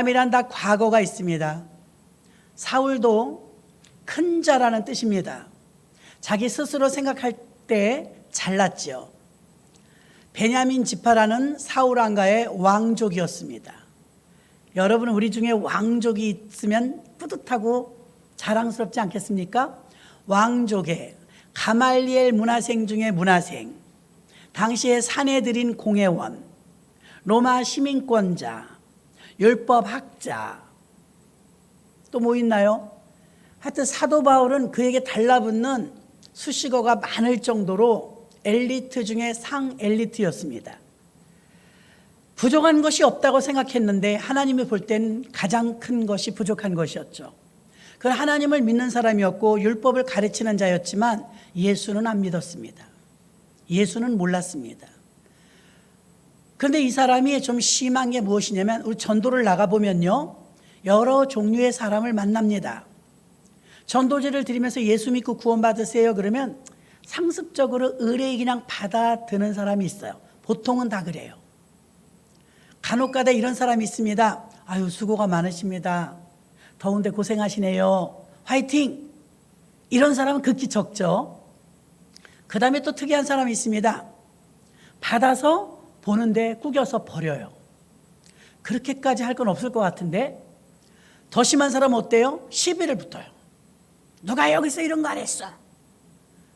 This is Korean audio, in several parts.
사람이란 다 과거가 있습니다. 사울도 큰 자라는 뜻입니다. 자기 스스로 생각할 때 잘났지요. 베냐민 지파라는 사울 왕가의 왕족이었습니다. 여러분, 우리 중에 왕족이 있으면 뿌듯하고 자랑스럽지 않겠습니까? 왕족의 가말리엘 문화생 중에 문화생, 당시에 사내들인 공회원, 로마 시민권자, 율법학자, 또 뭐 있나요? 하여튼 사도 바울은 그에게 달라붙는 수식어가 많을 정도로 엘리트 중에 상엘리트였습니다. 부족한 것이 없다고 생각했는데 하나님이 볼 땐 가장 큰 것이 부족한 것이었죠. 그는 하나님을 믿는 사람이었고 율법을 가르치는 자였지만 예수는 안 믿었습니다. 예수는 몰랐습니다. 그런데 이 사람이 좀 심한 게 무엇이냐면, 우리 전도를 나가보면요, 여러 종류의 사람을 만납니다. 전도지를 드리면서 예수 믿고 구원받으세요 그러면 상습적으로 의뢰 그냥 받아드는 사람이 있어요. 보통은 다 그래요. 간혹가다 이런 사람이 있습니다. 아유, 수고가 많으십니다. 더운데 고생하시네요. 화이팅! 이런 사람은 극히 적죠. 그 다음에 또 특이한 사람이 있습니다. 받아서 보는데 구겨서 버려요. 그렇게까지 할 건 없을 것 같은데, 더 심한 사람은 어때요? 시비를 붙어요. 누가 여기서 이런 거 안 했어?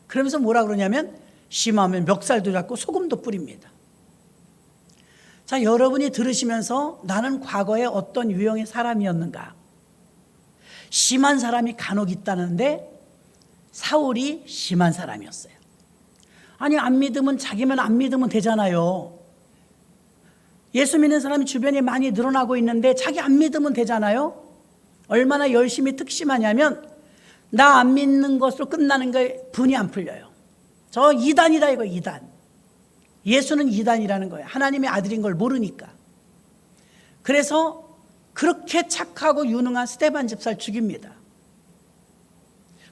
그러면서 뭐라 그러냐면, 심하면 멱살도 잡고 소금도 뿌립니다. 자, 여러분이 들으시면서 나는 과거에 어떤 유형의 사람이었는가? 심한 사람이 간혹 있다는데 사울이 심한 사람이었어요. 아니, 안 믿으면 자기만 안 믿으면 되잖아요. 예수 믿는 사람이 주변에 많이 늘어나고 있는데 자기 안 믿으면 되잖아요. 얼마나 열심히 특심하냐면 나 안 믿는 것으로 끝나는 게 분이 안 풀려요. 저 이단이다 이거, 이단. 예수는 이단이라는 거예요. 하나님의 아들인 걸 모르니까. 그래서 그렇게 착하고 유능한 스데반 집사를 죽입니다.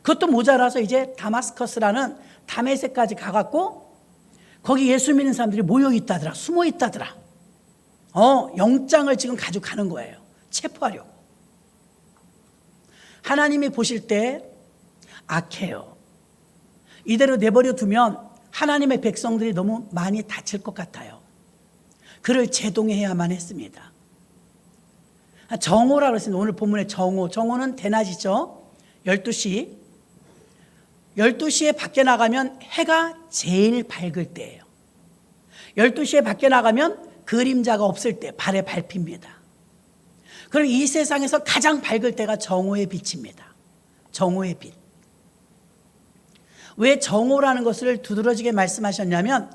그것도 모자라서 이제 다마스커스라는 다메섹까지 가갖고 거기 예수 믿는 사람들이 모여 있다더라, 숨어 있다더라. 영장을 지금 가지고 가는 거예요. 체포하려고. 하나님이 보실 때 악해요. 이대로 내버려 두면 하나님의 백성들이 너무 많이 다칠 것 같아요. 그를 제동해야만 했습니다. 정오라고 했습니다. 오늘 본문의 정오. 정오는 대낮이죠. 12시. 12시에 밖에 나가면 해가 제일 밝을 때예요. 12시에 밖에 나가면 그림자가 없을 때 발에 밟힙니다. 그럼 이 세상에서 가장 밝을 때가 정오의 빛입니다. 정오의 빛. 왜 정오라는 것을 두드러지게 말씀하셨냐면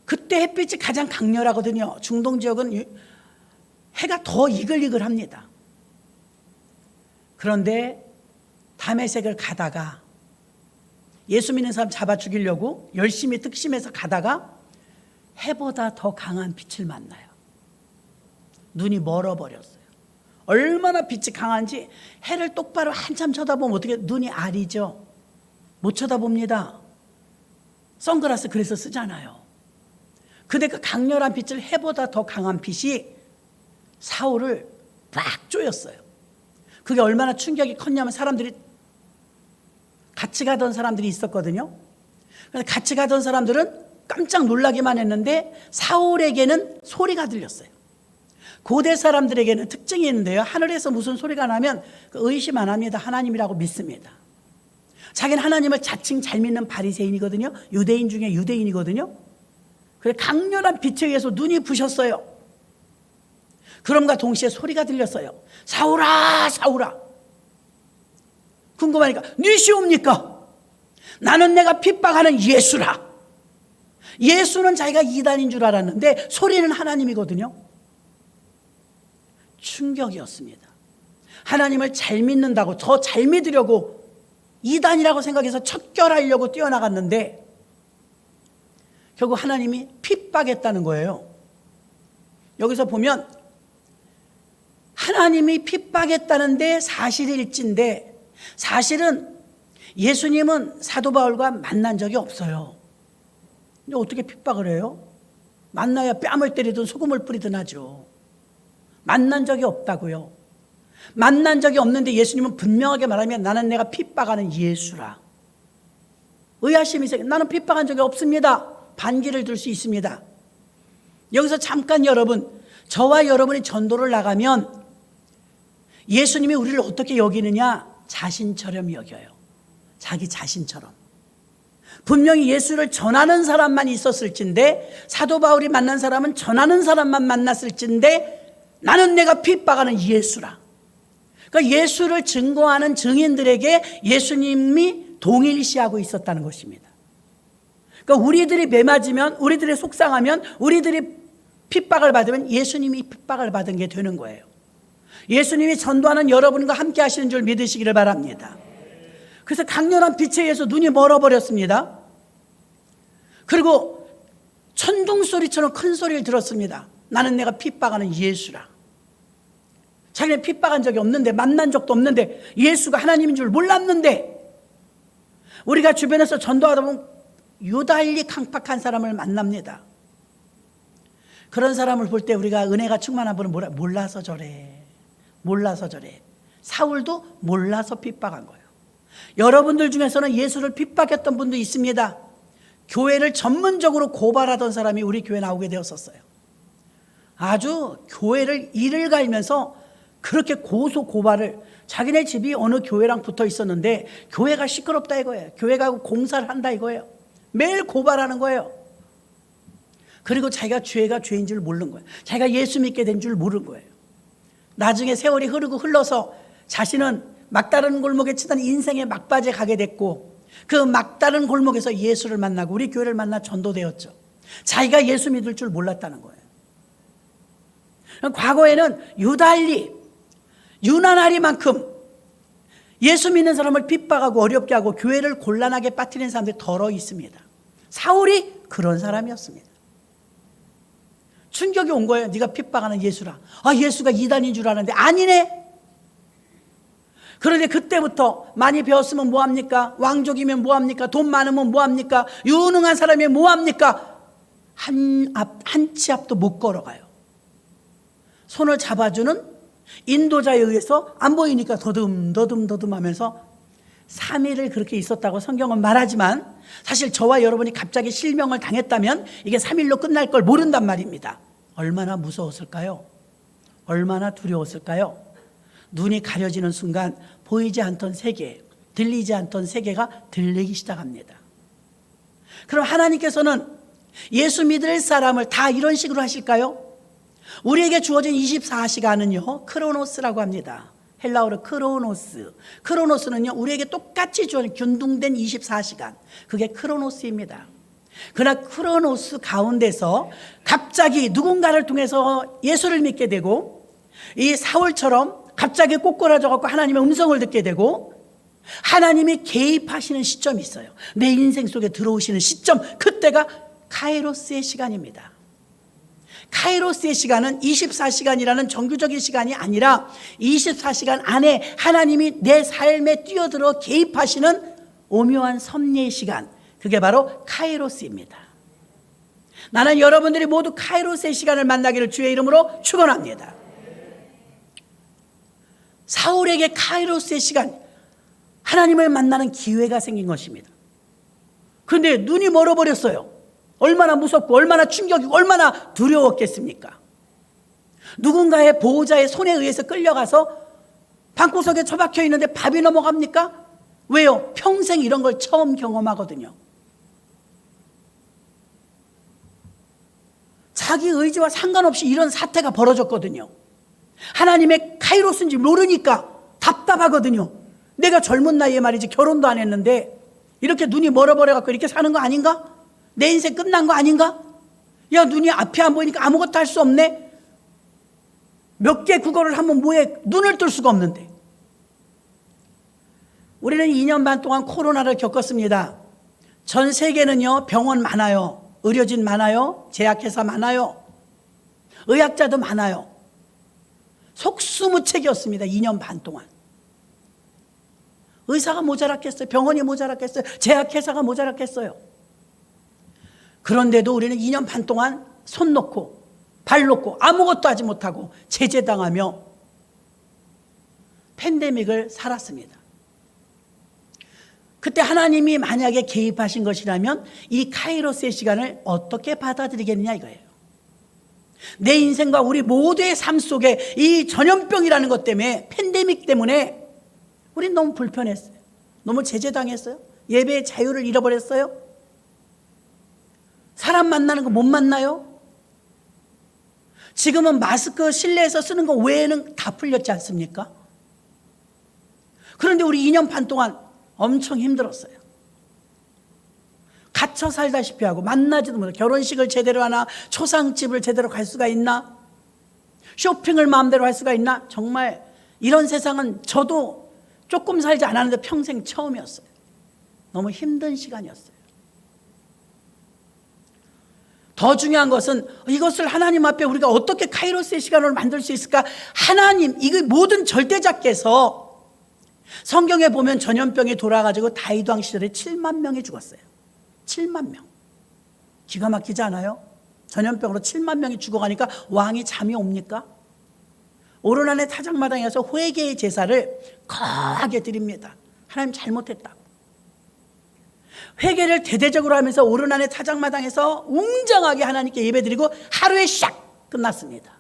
그때 햇빛이 가장 강렬하거든요. 중동 지역은 해가 더 이글이글합니다. 그런데 다메섹을 가다가 예수 믿는 사람 잡아 죽이려고 열심히 특심해서 가다가 해보다 더 강한 빛을 만나요. 눈이 멀어버렸어요. 얼마나 빛이 강한지 해를 똑바로 한참 쳐다보면 어떻게 눈이 아리죠. 못 쳐다봅니다. 선글라스 그래서 쓰잖아요. 근데 그 강렬한 빛을 해보다 더 강한 빛이 사울을 빡 조였어요. 그게 얼마나 충격이 컸냐면 사람들이 같이 가던 사람들이 있었거든요. 같이 가던 사람들은 깜짝 놀라기만 했는데 사울에게는 소리가 들렸어요. 고대 사람들에게는 특징이 있는데요. 하늘에서 무슨 소리가 나면 의심 안 합니다. 하나님이라고 믿습니다. 자기는 하나님을 자칭 잘 믿는 바리새인이거든요. 유대인 중에 유대인이거든요. 그래 강렬한 빛에 의해서 눈이 부셨어요. 그럼과 동시에 소리가 들렸어요. 사울아, 사울아. 궁금하니까 니시옵니까? 나는 내가 핍박하는 예수라. 예수는 자기가 이단인 줄 알았는데 소리는 하나님이거든요. 충격이었습니다. 하나님을 잘 믿는다고, 더 잘 믿으려고 이단이라고 생각해서 척결하려고 뛰어나갔는데 결국 하나님이 핍박했다는 거예요. 여기서 보면 하나님이 핍박했다는데 사실일진데, 사실은 예수님은 사도 바울과 만난 적이 없어요. 근데 어떻게 핍박을 해요? 만나야 뺨을 때리든 소금을 뿌리든 하죠. 만난 적이 없다고요. 만난 적이 없는데 예수님은 분명하게 말하면 나는 내가 핍박하는 예수라. 의아심이 생겨. 나는 핍박한 적이 없습니다. 반기를 들 수 있습니다. 여기서 잠깐 여러분, 저와 여러분이 전도를 나가면 예수님이 우리를 어떻게 여기느냐? 자신처럼 여겨요. 자기 자신처럼. 분명히 예수를 전하는 사람만 있었을진데, 사도 바울이 만난 사람은 전하는 사람만 만났을진데, 나는 내가 핍박하는 예수라. 그러니까 예수를 증거하는 증인들에게 예수님이 동일시하고 있었다는 것입니다. 그러니까 우리들이 매맞으면, 우리들이 속상하면, 우리들이 핍박을 받으면 예수님이 핍박을 받은 게 되는 거예요. 예수님이 전도하는 여러분과 함께 하시는 줄 믿으시기를 바랍니다. 그래서 강렬한 빛에 의해서 눈이 멀어버렸습니다. 그리고 천둥 소리처럼 큰 소리를 들었습니다. 나는 내가 핍박하는 예수라. 자기는 핍박한 적이 없는데, 만난 적도 없는데, 예수가 하나님인 줄 몰랐는데, 우리가 주변에서 전도하다 보면 유달리 강팍한 사람을 만납니다. 그런 사람을 볼 때 우리가 은혜가 충만한 분은 몰라서 저래. 몰라서 저래. 사울도 몰라서 핍박한 거예요. 여러분들 중에서는 예수를 핍박했던 분도 있습니다. 교회를 전문적으로 고발하던 사람이 우리 교회에 나오게 되었었어요. 아주 교회를 이를 갈면서 그렇게 고소 고발을, 자기네 집이 어느 교회랑 붙어 있었는데 교회가 시끄럽다 이거예요. 교회가 공사를 한다 이거예요. 매일 고발하는 거예요. 그리고 자기가 죄가 죄인 줄 모르는 거예요. 자기가 예수 믿게 된 줄 모르는 거예요. 나중에 세월이 흘러서 자신은 막다른 골목에 치던 인생의 막바지에 가게 됐고, 그 막다른 골목에서 예수를 만나고 우리 교회를 만나 전도되었죠. 자기가 예수 믿을 줄 몰랐다는 거예요. 과거에는 유난하리만큼 예수 믿는 사람을 핍박하고 어렵게 하고 교회를 곤란하게 빠뜨리는 사람들이 더러 있습니다. 사울이 그런 사람이었습니다. 충격이 온 거예요. 네가 핍박하는 예수라. 아, 예수가 이단인 줄 알았는데 아니네. 그런데 그때부터 많이 배웠으면 뭐합니까? 왕족이면 뭐합니까? 돈 많으면 뭐합니까? 유능한 사람이면 뭐합니까? 한 치 앞도 못 걸어가요. 손을 잡아주는 인도자에 의해서 안 보이니까 더듬 하면서 3일을 그렇게 있었다고 성경은 말하지만, 사실 저와 여러분이 갑자기 실명을 당했다면 이게 3일로 끝날 걸 모른단 말입니다. 얼마나 무서웠을까요? 얼마나 두려웠을까요? 눈이 가려지는 순간 보이지 않던 세계, 들리지 않던 세계가 들리기 시작합니다. 그럼 하나님께서는 예수 믿을 사람을 다 이런 식으로 하실까요? 우리에게 주어진 24시간은요 크로노스라고 합니다. 헬라어로 크로노스. 크로노스는요 우리에게 똑같이 주어진 균등된 24시간, 그게 크로노스입니다. 그러나 크로노스 가운데서 갑자기 누군가를 통해서 예수를 믿게 되고, 이 사울처럼 갑자기 꼬꾸라져 갖고 하나님의 음성을 듣게 되고, 하나님이 개입하시는 시점이 있어요. 내 인생 속에 들어오시는 시점, 그때가 카이로스의 시간입니다. 카이로스의 시간은 24시간이라는 정규적인 시간이 아니라 24시간 안에 하나님이 내 삶에 뛰어들어 개입하시는 오묘한 섭리의 시간, 그게 바로 카이로스입니다. 나는 여러분들이 모두 카이로스의 시간을 만나기를 주의 이름으로 축원합니다. 사울에게 카이로스의 시간, 하나님을 만나는 기회가 생긴 것입니다. 그런데 눈이 멀어버렸어요. 얼마나 무섭고 얼마나 충격이고 얼마나 두려웠겠습니까? 누군가의 보호자의 손에 의해서 끌려가서 방구석에 처박혀 있는데 밥이 넘어갑니까? 왜요? 평생 이런 걸 처음 경험하거든요. 자기 의지와 상관없이 이런 사태가 벌어졌거든요. 하나님의 카이로스인지 모르니까 답답하거든요. 내가 젊은 나이에 말이지, 결혼도 안 했는데 이렇게 눈이 멀어버려갖고 이렇게 사는 거 아닌가? 내 인생 끝난 거 아닌가? 야, 눈이 앞이 안 보이니까 아무것도 할 수 없네. 몇 개 국어를 하면 뭐해? 눈을 뜰 수가 없는데. 우리는 2년 반 동안 코로나를 겪었습니다. 전 세계는요 병원 많아요, 의료진 많아요, 제약회사 많아요, 의학자도 많아요. 속수무책이었습니다. 2년 반 동안. 의사가 모자랐겠어요. 병원이 모자랐겠어요. 제약회사가 모자랐겠어요. 그런데도 우리는 2년 반 동안 손 놓고 발 놓고 아무것도 하지 못하고 제재당하며 팬데믹을 살았습니다. 그때 하나님이 만약에 개입하신 것이라면 이 카이로스의 시간을 어떻게 받아들이겠느냐 이거예요. 내 인생과 우리 모두의 삶 속에 이 전염병이라는 것 때문에, 팬데믹 때문에 우린 너무 불편했어요. 너무 제재당했어요. 예배의 자유를 잃어버렸어요. 사람 만나는 거 못 만나요. 지금은 마스크 실내에서 쓰는 거 외에는 다 풀렸지 않습니까? 그런데 우리 2년 반 동안 엄청 힘들었어요. 갇혀 살다시피 하고 만나지도 못하고, 결혼식을 제대로 하나, 초상집을 제대로 갈 수가 있나, 쇼핑을 마음대로 할 수가 있나. 정말 이런 세상은 저도 조금 살지 않았는데 평생 처음이었어요. 너무 힘든 시간이었어요. 더 중요한 것은 이것을 하나님 앞에 우리가 어떻게 카이로스의 시간을 만들 수 있을까. 하나님, 이거 모든 절대자께서 성경에 보면 전염병이 돌아가지고 다윗 왕 시절에 7만 명이 죽었어요. 7만 명. 기가 막히지 않아요? 전염병으로 7만 명이 죽어가니까 왕이 잠이 옵니까? 오르난의 타작마당에서 회개의 제사를 거하게 드립니다. 하나님 잘못했다고. 회개를 대대적으로 하면서 오르난의 타작마당에서 웅장하게 하나님께 예배드리고 하루에 샥 끝났습니다.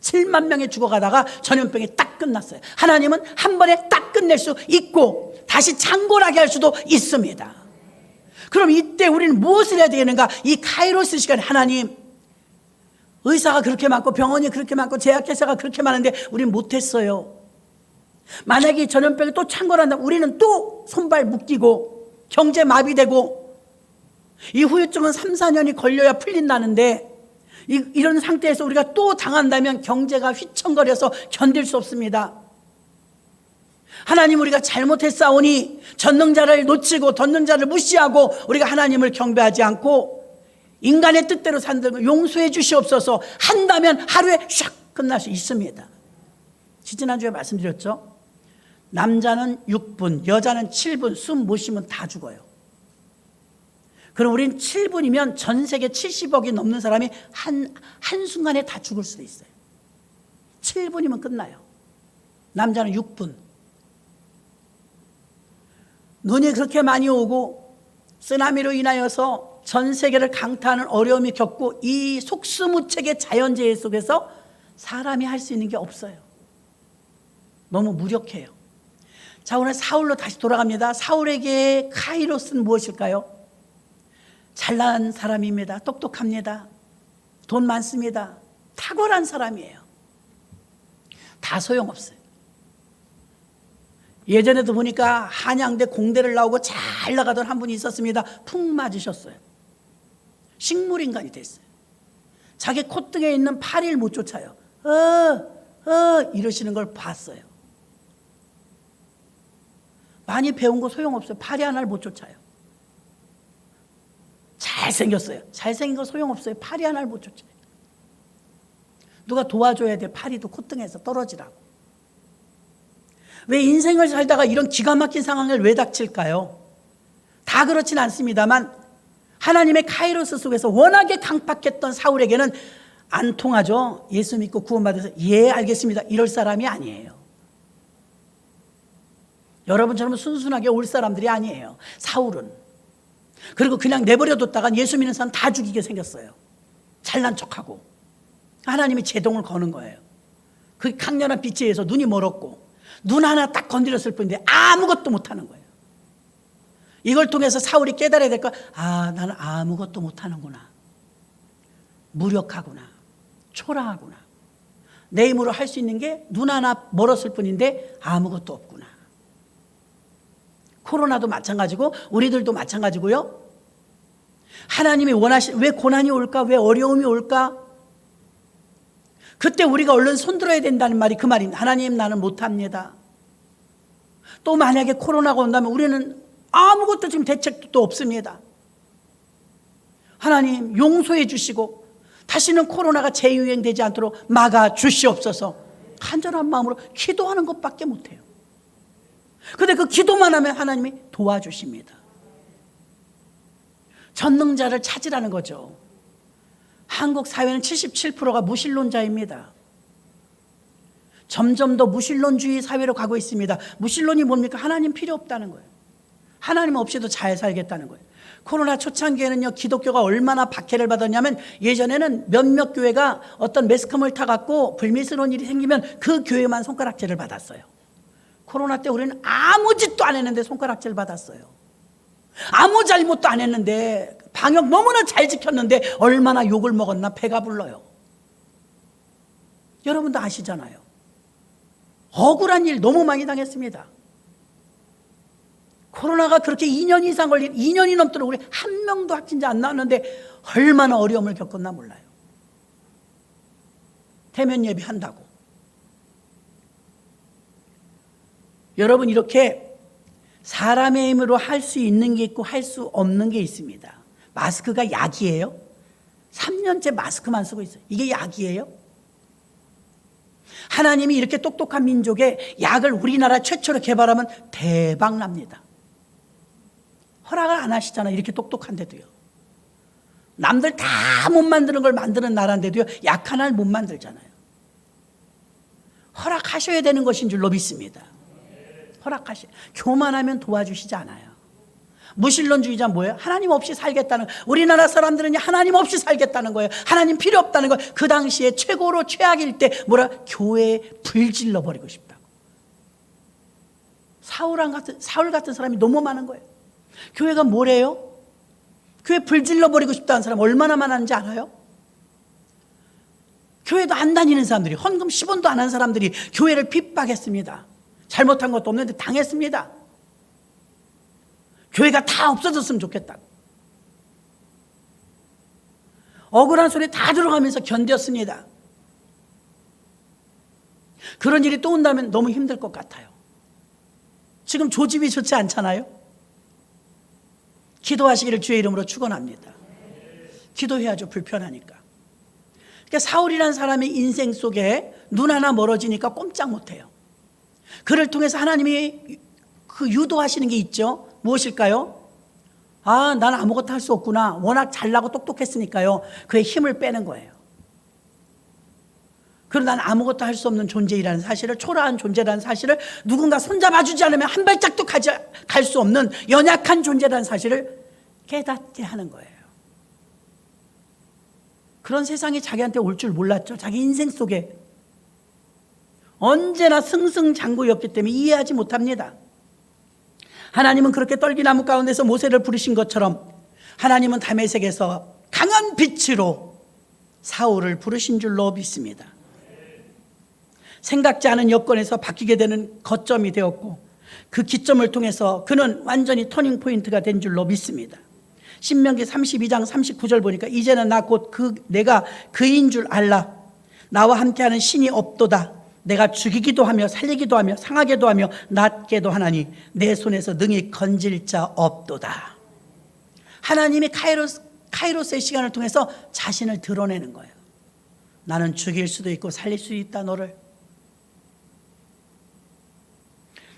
7만 명이 죽어가다가 전염병이 딱 끝났어요. 하나님은 한 번에 딱 끝낼 수 있고 다시 창궐하게 할 수도 있습니다. 그럼 이때 우리는 무엇을 해야 되겠는가? 이 카이로스 시간에 하나님, 의사가 그렇게 많고 병원이 그렇게 많고 제약회사가 그렇게 많은데 우리는 못했어요. 만약에 전염병이 또 창궐한다면 우리는 또 손발 묶이고 경제 마비되고, 이 후유증은 3, 4년이 걸려야 풀린다는데 이런 상태에서 우리가 또 당한다면 경제가 휘청거려서 견딜 수 없습니다. 하나님, 우리가 잘못했사오니 전능자를 놓치고 덧능자를 무시하고 우리가 하나님을 경배하지 않고 인간의 뜻대로 산다고 용서해 주시옵소서 한다면 하루에 샥 끝날 수 있습니다. 지난주에 말씀드렸죠. 남자는 6분, 여자는 7분, 숨 못 쉬면 다 죽어요. 그럼 우린 7분이면 전 세계 70억이 넘는 사람이 한순간에 다 죽을 수도 있어요. 7분이면 끝나요. 남자는 6분. 눈이 그렇게 많이 오고 쓰나미로 인하여서 전 세계를 강타하는 어려움이 겪고 이 속수무책의 자연재해 속에서 사람이 할 수 있는 게 없어요. 너무 무력해요. 자, 오늘 사울로 다시 돌아갑니다. 사울에게 카이로스는 무엇일까요? 잘난 사람입니다. 똑똑합니다. 돈 많습니다. 탁월한 사람이에요. 다 소용없어요. 예전에도 보니까 한양대 공대를 나오고 잘 나가던 한 분이 있었습니다. 푹 맞으셨어요. 식물인간이 됐어요. 자기 콧등에 있는 파리를 못 쫓아요. 이러시는 걸 봤어요. 많이 배운 거 소용없어요. 파리 하나를 못 쫓아요. 잘생겼어요. 잘생긴 거 소용없어요. 파리 하나를 못 쫓아요. 누가 도와줘야 돼. 파리도 콧등에서 떨어지라고. 왜 인생을 살다가 이런 기가 막힌 상황을 왜 닥칠까요? 다 그렇진 않습니다만 하나님의 카이로스 속에서 워낙에 강팍했던 사울에게는 안 통하죠. 예수 믿고 구원받아서 예 알겠습니다 이럴 사람이 아니에요. 여러분처럼 순순하게 올 사람들이 아니에요. 사울은. 그리고 그냥 내버려뒀다간 예수 믿는 사람 다 죽이게 생겼어요. 잘난 척하고. 하나님이 제동을 거는 거예요. 그 강렬한 빛에 의해서 눈이 멀었고 눈 하나 딱 건드렸을 뿐인데 아무것도 못하는 거예요. 이걸 통해서 사울이 깨달아야 될 거, 나는 아무것도 못하는구나. 무력하구나. 초라하구나. 내 힘으로 할 수 있는 게 눈 하나 멀었을 뿐인데 아무것도 없구나. 코로나도 마찬가지고 우리들도 마찬가지고요. 하나님이 왜 고난이 올까? 왜 어려움이 올까? 그때 우리가 얼른 손들어야 된다는 말이 그 말입니다. 하나님, 나는 못합니다. 또 만약에 코로나가 온다면 우리는 아무것도 지금 대책도 없습니다. 하나님 용서해 주시고 다시는 코로나가 재유행되지 않도록 막아 주시옵소서. 간절한 마음으로 기도하는 것밖에 못해요. 그런데 그 기도만 하면 하나님이 도와주십니다. 전능자를 찾으라는 거죠. 한국 사회는 77%가 무신론자입니다. 점점 더 무신론주의 사회로 가고 있습니다. 무신론이 뭡니까? 하나님 필요 없다는 거예요. 하나님 없이도 잘 살겠다는 거예요. 코로나 초창기에는요, 기독교가 얼마나 박해를 받았냐면, 예전에는 몇몇 교회가 어떤 매스컴을 타갖고 불미스러운 일이 생기면 그 교회만 손가락질을 받았어요. 코로나 때 우리는 아무 짓도 안 했는데 손가락질 받았어요. 아무 잘못도 안 했는데, 방역 너무나 잘 지켰는데 얼마나 욕을 먹었나 배가 불러요. 여러분도 아시잖아요. 억울한 일 너무 많이 당했습니다. 코로나가 그렇게 2년 이상 2년이 넘도록 우리 한 명도 확진자 안 나왔는데 얼마나 어려움을 겪었나 몰라요. 대면 예배 한다고. 여러분, 이렇게 사람의 힘으로 할 수 있는 게 있고 할 수 없는 게 있습니다. 마스크가 약이에요? 3년째 마스크만 쓰고 있어요. 이게 약이에요? 하나님이 이렇게 똑똑한 민족에 약을 우리나라 최초로 개발하면 대박 납니다. 허락을 안 하시잖아요. 이렇게 똑똑한데도요. 남들 다 못 만드는 걸 만드는 나라인데도요, 약 하나를 못 만들잖아요. 허락하셔야 되는 것인 줄로 믿습니다. 교만하면 도와주시지 않아요. 무신론주의자 뭐예요? 하나님 없이 살겠다는, 우리나라 사람들은 하나님 없이 살겠다는 거예요. 하나님 필요 없다는 거예요. 그 당시에 최고로 최악일 때 교회에 불질러 버리고 싶다고. 사울 같은 사람이 너무 많은 거예요. 교회가 뭐래요? 교회 불질러 버리고 싶다는 사람 얼마나 많은지 알아요? 교회도 안 다니는 사람들이, 헌금 10원도 안 한 사람들이 교회를 핍박했습니다. 잘못한 것도 없는데 당했습니다. 교회가 다 없어졌으면 좋겠다고. 억울한 소리 다 들어가면서 견뎠습니다. 그런 일이 또 온다면 너무 힘들 것 같아요. 지금 조짐이 좋지 않잖아요. 기도하시기를 주의 이름으로 축원합니다. 기도해야죠, 불편하니까. 그러니까 사울이라는 사람의 인생 속에 눈 하나 멀어지니까 꼼짝 못해요. 그를 통해서 하나님이 그 유도하시는 게 있죠. 무엇일까요? 난 아무것도 할 수 없구나. 워낙 잘나고 똑똑했으니까요. 그의 힘을 빼는 거예요. 그리고 난 아무것도 할 수 없는 존재이라는 사실을, 초라한 존재라는 사실을, 누군가 손잡아주지 않으면 한 발짝도 갈 수 없는 연약한 존재라는 사실을 깨닫게 하는 거예요. 그런 세상이 자기한테 올 줄 몰랐죠. 자기 인생 속에 언제나 승승장구였기 때문에 이해하지 못합니다. 하나님은 그렇게 떨기나무 가운데서 모세를 부르신 것처럼 하나님은 다메섹에서 강한 빛으로 사울을 부르신 줄로 믿습니다. 생각지 않은 여건에서 바뀌게 되는 거점이 되었고, 그 기점을 통해서 그는 완전히 터닝 포인트가 된 줄로 믿습니다. 신명기 32장 39절 보니까, 이제는 나 곧 내가 그인 줄 알라. 나와 함께하는 신이 없도다. 내가 죽이기도 하며 살리기도 하며 상하게도 하며 낫게도 하나니 내 손에서 능히 건질 자 없도다. 하나님이 카이로스의 시간을 통해서 자신을 드러내는 거예요. 나는 죽일 수도 있고 살릴 수도 있다.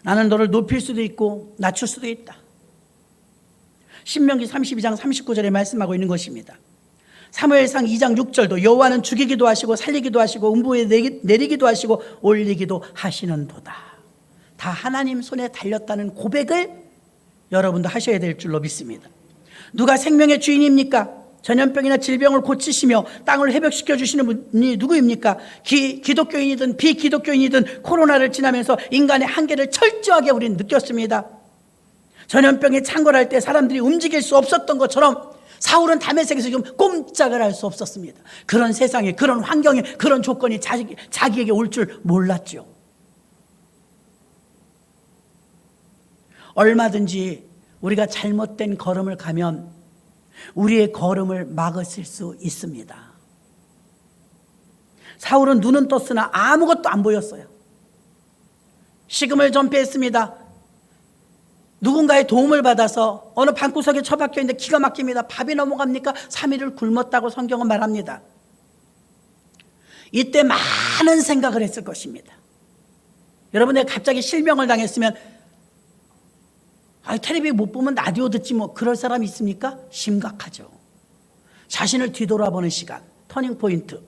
나는 너를 높일 수도 있고 낮출 수도 있다. 신명기 32장 39절에 말씀하고 있는 것입니다. 사무엘상 2장 6절도 여호와는 죽이기도 하시고 살리기도 하시고 음부에 내리기도 하시고 올리기도 하시는도다. 다 하나님 손에 달렸다는 고백을 여러분도 하셔야 될 줄로 믿습니다. 누가 생명의 주인입니까? 전염병이나 질병을 고치시며 땅을 회복시켜 주시는 분이 누구입니까? 기독교인이든 비기독교인이든 코로나를 지나면서 인간의 한계를 철저하게 우리는 느꼈습니다. 전염병에 창궐할 때 사람들이 움직일 수 없었던 것처럼 사울은 다메섹에서 지금 꼼짝을 할 수 없었습니다. 그런 세상에, 그런 환경에, 그런 조건이 자기에게 올 줄 몰랐죠. 얼마든지 우리가 잘못된 걸음을 가면 우리의 걸음을 막으실 수 있습니다. 사울은 눈은 떴으나 아무것도 안 보였어요. 식음을 전폐했습니다. 누군가의 도움을 받아서 어느 방구석에 처박혀 있는데 기가 막힙니다. 밥이 넘어갑니까? 3일을 굶었다고 성경은 말합니다. 이때 많은 생각을 했을 것입니다. 여러분, 내가 갑자기 실명을 당했으면 텔레비 못 보면 라디오 듣지 뭐, 그럴 사람 있습니까? 심각하죠. 자신을 뒤돌아보는 시간, 터닝 포인트.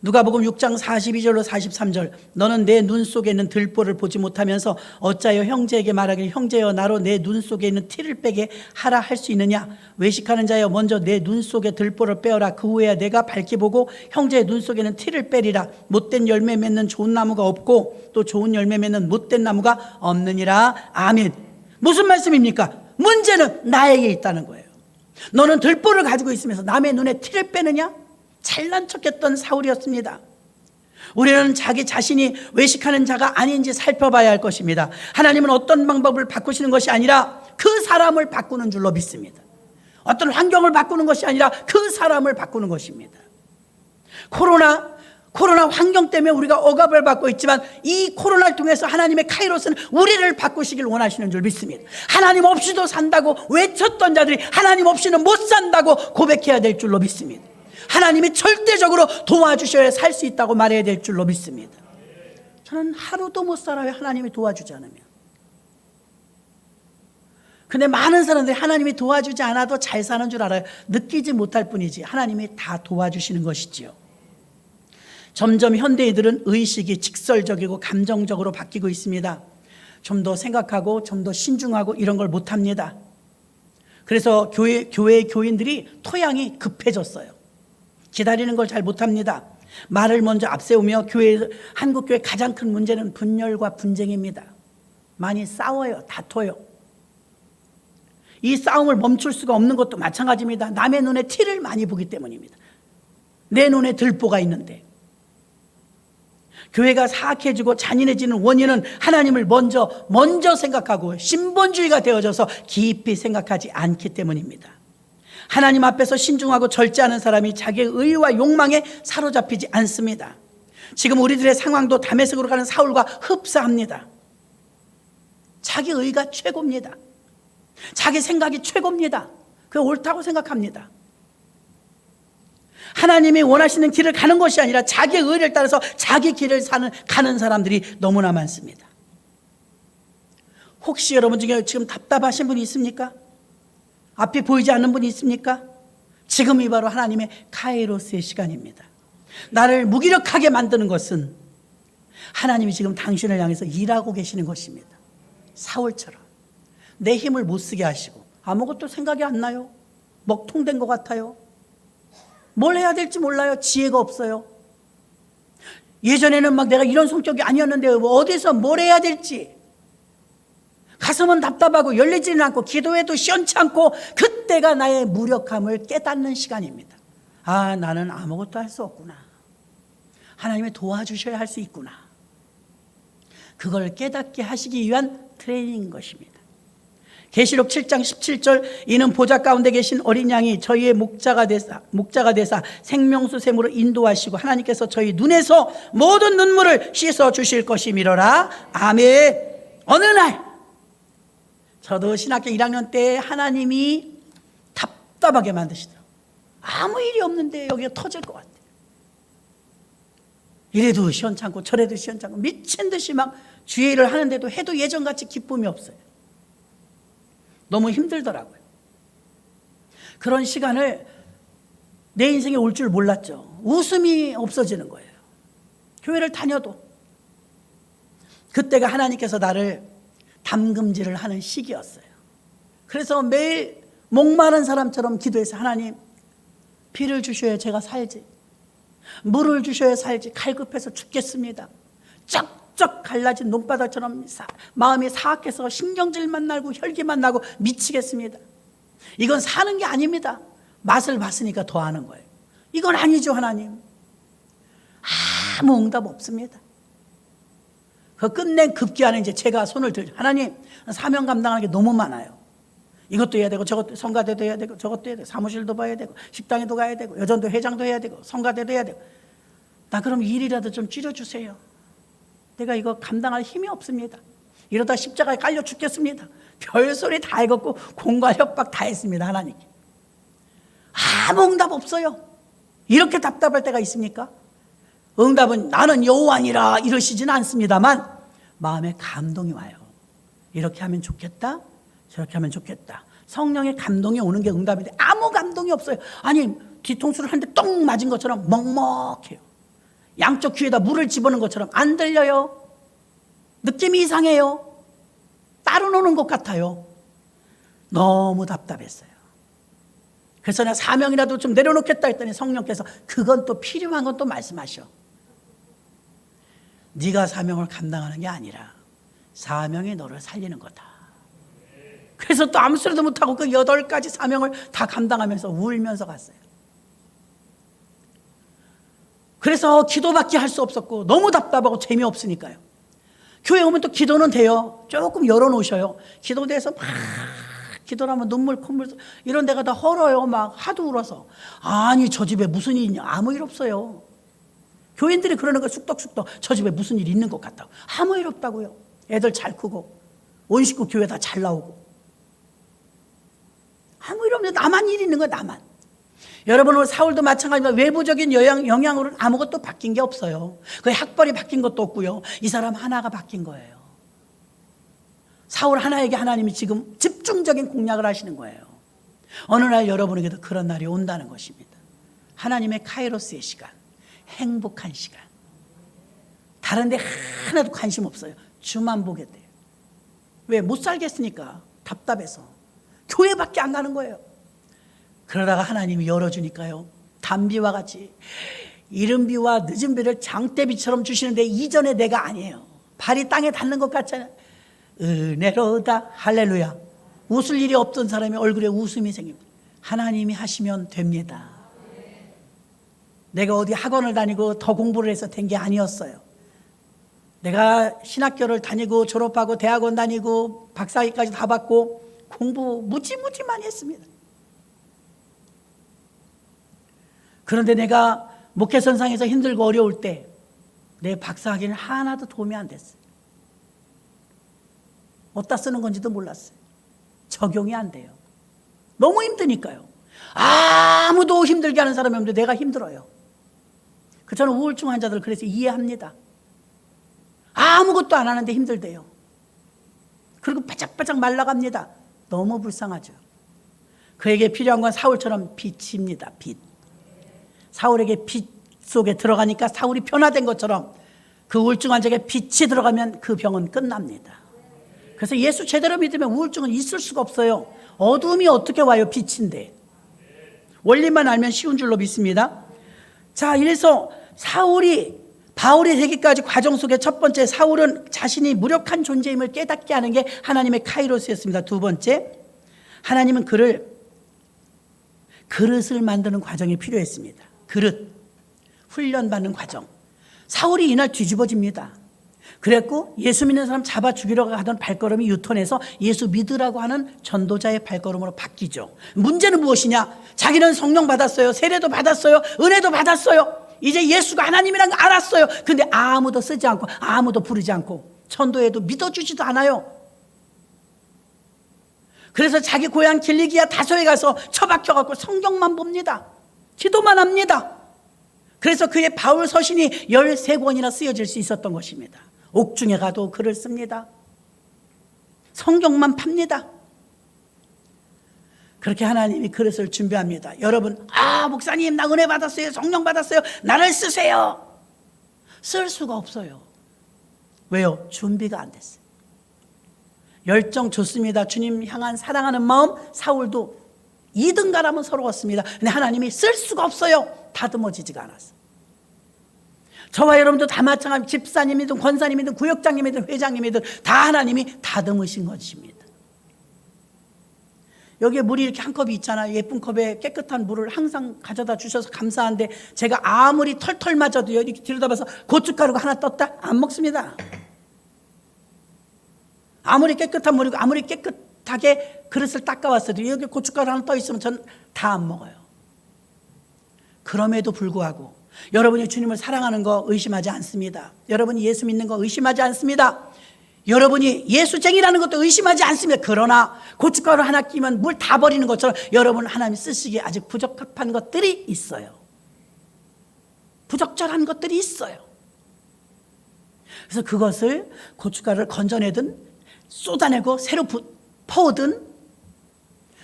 누가복음 6장 42절로 43절. 너는 내 눈 속에 있는 들보를 보지 못하면서 어찌하여 형제에게 말하기를 형제여 나로 내 눈 속에 있는 티를 빼게 하라 할 수 있느냐. 외식하는 자여 먼저 내 눈 속에 들보를 빼어라. 그 후에야 내가 밝게 보고 형제의 눈 속에 있는 티를 빼리라. 못된 열매 맺는 좋은 나무가 없고 또 좋은 열매 맺는 못된 나무가 없느니라. 아멘. 무슨 말씀입니까? 문제는 나에게 있다는 거예요. 너는 들보를 가지고 있으면서 남의 눈에 티를 빼느냐? 잘난 척했던 사울이었습니다. 우리는 자기 자신이 외식하는 자가 아닌지 살펴봐야 할 것입니다. 하나님은 어떤 방법을 바꾸시는 것이 아니라 그 사람을 바꾸는 줄로 믿습니다. 어떤 환경을 바꾸는 것이 아니라 그 사람을 바꾸는 것입니다. 코로나 환경 때문에 우리가 억압을 받고 있지만 이 코로나를 통해서 하나님의 카이로스는 우리를 바꾸시길 원하시는 줄 믿습니다. 하나님 없이도 산다고 외쳤던 자들이 하나님 없이는 못 산다고 고백해야 될 줄로 믿습니다. 하나님이 절대적으로 도와주셔야 살 수 있다고 말해야 될 줄로 믿습니다. 저는 하루도 못 살아요, 하나님이 도와주지 않으면. 근데 많은 사람들이 하나님이 도와주지 않아도 잘 사는 줄 알아요. 느끼지 못할 뿐이지 하나님이 다 도와주시는 것이지요. 점점 현대인들은 의식이 직설적이고 감정적으로 바뀌고 있습니다. 좀 더 생각하고 좀 더 신중하고 이런 걸 못합니다. 그래서 교회 교인들이 토양이 급해졌어요. 기다리는 걸 잘 못합니다. 말을 먼저 앞세우며 한국교회 가장 큰 문제는 분열과 분쟁입니다. 많이 싸워요. 다퉈요. 이 싸움을 멈출 수가 없는 것도 마찬가지입니다. 남의 눈에 티를 많이 보기 때문입니다. 내 눈에 들보가 있는데. 교회가 사악해지고 잔인해지는 원인은 하나님을 먼저 생각하고 신본주의가 되어져서 깊이 생각하지 않기 때문입니다. 하나님 앞에서 신중하고 절제하는 사람이 자기의 의와 욕망에 사로잡히지 않습니다. 지금 우리들의 상황도 다메섹으로 가는 사울과 흡사합니다. 자기 의가 최고입니다. 자기 생각이 최고입니다. 그게 옳다고 생각합니다. 하나님이 원하시는 길을 가는 것이 아니라 자기의 의를 따라서 자기 길을 가는 사람들이 너무나 많습니다. 혹시 여러분 중에 지금 답답하신 분이 있습니까? 앞이 보이지 않는 분이 있습니까? 지금이 바로 하나님의 카이로스의 시간입니다. 나를 무기력하게 만드는 것은 하나님이 지금 당신을 향해서 일하고 계시는 것입니다. 사울처럼 내 힘을 못 쓰게 하시고 아무것도 생각이 안 나요. 먹통된 것 같아요. 뭘 해야 될지 몰라요. 지혜가 없어요. 예전에는 막 내가 이런 성격이 아니었는데 어디서 뭘 해야 될지 가슴은 답답하고 열리지는 않고 기도해도 시원치 않고 그때가 나의 무력함을 깨닫는 시간입니다. 아, 나는 아무것도 할 수 없구나. 하나님이 도와주셔야 할 수 있구나. 그걸 깨닫게 하시기 위한 트레이닝인 것입니다. 계시록 7장 17절 이는 보좌 가운데 계신 어린 양이 저희의 목자가 되사 생명수 샘으로 인도하시고 하나님께서 저희 눈에서 모든 눈물을 씻어 주실 것이미로라. 아멘. 어느 날 저도 신학교 1학년 때 하나님이 답답하게 만드시더라고요. 아무 일이 없는데 여기가 터질 것 같아요. 이래도 시원찮고 저래도 시원찮고 미친 듯이 막 주의 일을 하는데도 해도 예전같이 기쁨이 없어요. 너무 힘들더라고요. 그런 시간을 내 인생에 올 줄 몰랐죠. 웃음이 없어지는 거예요. 교회를 다녀도. 그때가 하나님께서 나를 담금질을 하는 시기였어요. 그래서 매일 목마른 사람처럼 기도해서 하나님 비를 주셔야 제가 살지, 물을 주셔야 살지, 갈급해서 죽겠습니다. 쩍쩍 갈라진 논바닥처럼 마음이 사악해서 신경질만 나고 혈기만 나고 미치겠습니다. 이건 사는 게 아닙니다. 맛을 봤으니까 더 하는 거예요. 이건 아니죠. 하나님 아무 응답 없습니다. 그 끝낸 급기야는 이제 제가 손을 들죠. 하나님 사명 감당하는 게 너무 많아요. 이것도 해야 되고 저것도 성가대도 해야 되고 저것도 해야 되고 사무실도 봐야 되고 식당에도 가야 되고 여전도 회장도 해야 되고 성가대도 해야 되고 나 그럼 일이라도 좀 줄여주세요. 내가 이거 감당할 힘이 없습니다. 이러다 십자가에 깔려 죽겠습니다. 별소리 다 해갖고 공갈 협박 다 했습니다. 하나님께. 아무 응답 없어요. 이렇게 답답할 때가 있습니까? 응답은 나는 여호와니라 이러시지는 않습니다만 마음에 감동이 와요. 이렇게 하면 좋겠다, 저렇게 하면 좋겠다. 성령의 감동이 오는 게 응답인데 아무 감동이 없어요. 아니 뒤통수를 한 대 똥 맞은 것처럼 먹먹해요. 양쪽 귀에다 물을 집어넣은 것처럼 안 들려요. 느낌이 이상해요. 따로 노는 것 같아요. 너무 답답했어요. 그래서 내가 사명이라도 좀 내려놓겠다 했더니 성령께서 그건 또 필요한 건 또 말씀하셔. 네가 사명을 감당하는 게 아니라 사명이 너를 살리는 거다. 그래서 또 아무 소리도 못하고 그 8가지 사명을 다 감당하면서 울면서 갔어요. 그래서 기도밖에 할 수 없었고 너무 답답하고 재미없으니까요. 교회 오면 또 기도는 돼요. 조금 열어놓으셔요. 기도대에서 막 기도를 하면 눈물 콧물 이런 데가 다 헐어요. 막 하도 울어서. 아니 저 집에 무슨 일이 있냐. 아무 일 없어요. 교인들이 그러는 거 쑥덕쑥덕 저 집에 무슨 일이 있는 것 같다고. 아무 일 없다고요. 애들 잘 크고 온 식구 교회 다 잘 나오고 아무 일 없는데 나만 일 있는 거야. 나만. 여러분 오늘 사울도 마찬가지입니다. 외부적인 영향으로는 아무것도 바뀐 게 없어요. 그 학벌이 바뀐 것도 없고요. 이 사람 하나가 바뀐 거예요. 사울 하나에게 하나님이 지금 집중적인 공략을 하시는 거예요. 어느 날 여러분에게도 그런 날이 온다는 것입니다. 하나님의 카이로스의 시간, 행복한 시간. 다른 데 하나도 관심 없어요. 주만 보게 돼요. 왜? 못 살겠으니까. 답답해서. 교회밖에 안 가는 거예요. 그러다가 하나님이 열어주니까요. 단비와 같이 이른 비와 늦은 비를 장대비처럼 주시는데 이전에 내가 아니에요. 발이 땅에 닿는 것 같잖아요. 은혜로다 할렐루야. 웃을 일이 없던 사람이 얼굴에 웃음이 생깁니다. 하나님이 하시면 됩니다. 내가 어디 학원을 다니고 더 공부를 해서 된 게 아니었어요. 내가 신학교를 다니고 졸업하고 대학원 다니고 박사학위까지 다 받고 공부 무지무지 많이 했습니다. 그런데 내가 목회선상에서 힘들고 어려울 때 내 박사학위는 하나도 도움이 안 됐어요. 어디다 쓰는 건지도 몰랐어요. 적용이 안 돼요. 너무 힘드니까요. 아무도 힘들게 하는 사람이 없는데 내가 힘들어요. 저는 우울증 환자들 그래서 이해합니다. 아무것도 안 하는데 힘들대요. 그리고 바짝바짝 말라갑니다. 너무 불쌍하죠. 그에게 필요한 건 사울처럼 빛입니다. 빛. 사울에게 빛 속에 들어가니까 사울이 변화된 것처럼 그 우울증 환자에게 빛이 들어가면 그 병은 끝납니다. 그래서 예수 제대로 믿으면 우울증은 있을 수가 없어요. 어둠이 어떻게 와요? 빛인데. 원리만 알면 쉬운 줄로 믿습니다. 자, 이래서 바울이 되기까지 과정 속에 첫 번째, 사울은 자신이 무력한 존재임을 깨닫게 하는 게 하나님의 카이로스였습니다. 두 번째, 하나님은 그릇을 만드는 과정이 필요했습니다. 그릇, 훈련받는 과정. 사울이 이날 뒤집어집니다. 그랬고 예수 믿는 사람 잡아 죽이려고 하던 발걸음이 유턴해서 예수 믿으라고 하는 전도자의 발걸음으로 바뀌죠. 문제는 무엇이냐? 자기는 성령 받았어요. 세례도 받았어요. 은혜도 받았어요. 이제 예수가 하나님이란 걸 알았어요. 근데 아무도 쓰지 않고 아무도 부르지 않고 전도해도 믿어주지도 않아요. 그래서 자기 고향 길리기아 다소에 가서 처박혀갖고 성경만 봅니다. 기도만 합니다. 그래서 그의 바울 서신이 13권이나 쓰여질 수 있었던 것입니다. 옥중에 가도 글을 씁니다. 성경만 팝니다. 그렇게 하나님이 그릇을 준비합니다. 여러분, 목사님 나 은혜 받았어요. 성령 받았어요. 나를 쓰세요. 쓸 수가 없어요. 왜요? 준비가 안 됐어요. 열정 좋습니다. 주님 향한 사랑하는 마음. 사울도 2등가라면 서러웠습니다. 근데 하나님이 쓸 수가 없어요. 다듬어지지가 않았어요. 저와 여러분도 다 마찬가지. 집사님이든 권사님이든 구역장님이든 회장님이든 다 하나님이 다듬으신 것입니다. 여기에 물이 이렇게 한 컵이 있잖아요. 예쁜 컵에 깨끗한 물을 항상 가져다 주셔서 감사한데 제가 아무리 털털 맞아도 이렇게 들여다봐서 고춧가루가 하나 떴다? 안 먹습니다. 아무리 깨끗한 물이고 아무리 깨끗하게 그릇을 닦아왔어도 여기 고춧가루 하나 떠 있으면 전 다 안 먹어요. 그럼에도 불구하고 여러분이 주님을 사랑하는 거 의심하지 않습니다. 여러분이 예수 믿는 거 의심하지 않습니다. 여러분이 예수쟁이라는 것도 의심하지 않습니다. 그러나 고춧가루 하나 끼면 물 다 버리는 것처럼 여러분 하나님 쓰시기에 아직 부적합한 것들이 있어요. 부적절한 것들이 있어요. 그래서 그것을 고춧가루를 건져내든 쏟아내고 새로 퍼오든